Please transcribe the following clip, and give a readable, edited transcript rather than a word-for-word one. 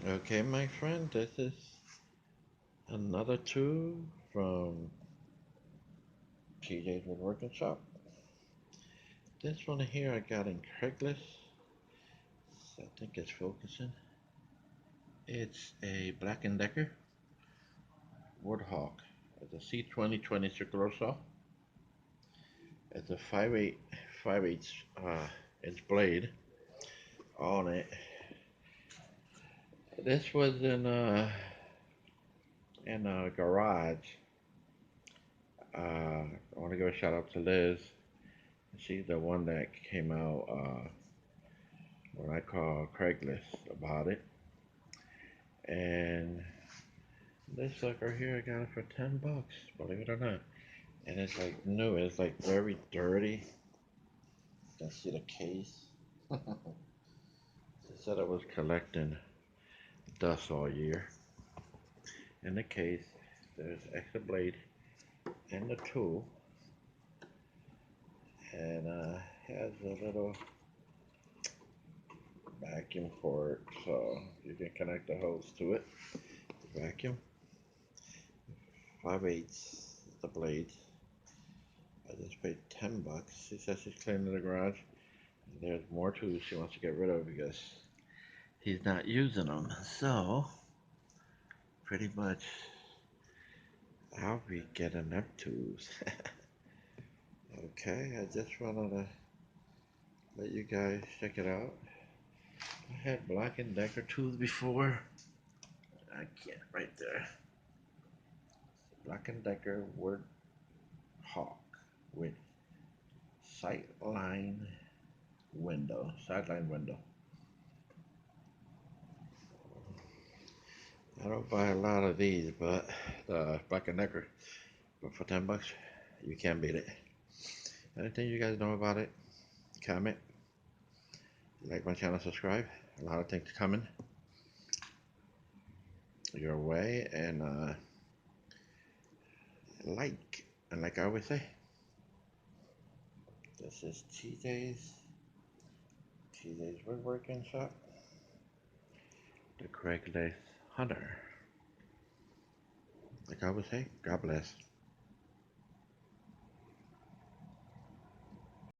Okay, my friend, this is another tool from TJ's Woodworking Shop. This one here I got in Craigslist. I think it's focusing. It's a Black& Decker Woodhawk. It's a C2020 circular saw. It's a 5/8 inch blade on it. This was in a garage. I want to give a shout out to Liz. She's the one that came out when I called Craigslist about it. And this sucker here, I got it for $10, believe it or not. And it's like new, it's like very dirty. You can see the case. It said it was collecting dust all year. In the case, there's extra blade in the tool, and has a little vacuum port, so you can connect the hose to it. The vacuum, 5/8 the blade. I just paid $10. She says she's cleaning the garage. And there's more tools she wants to get rid of because he's not using them. So pretty much I'll be getting them tools. Okay, I just wanted to let you guys check it out. I had Black& Decker tools before. I can't right there. Black& Decker Wood Hawk with sideline window. I don't buy a lot of these, but the Black& Decker, but for $10, you can't beat it. Anything you guys know about it, comment, like my channel, subscribe. A lot of things coming your way, and like I always say, this is TJ's Woodworking Shop, the Craigslist Hunter. Like I always say, God bless.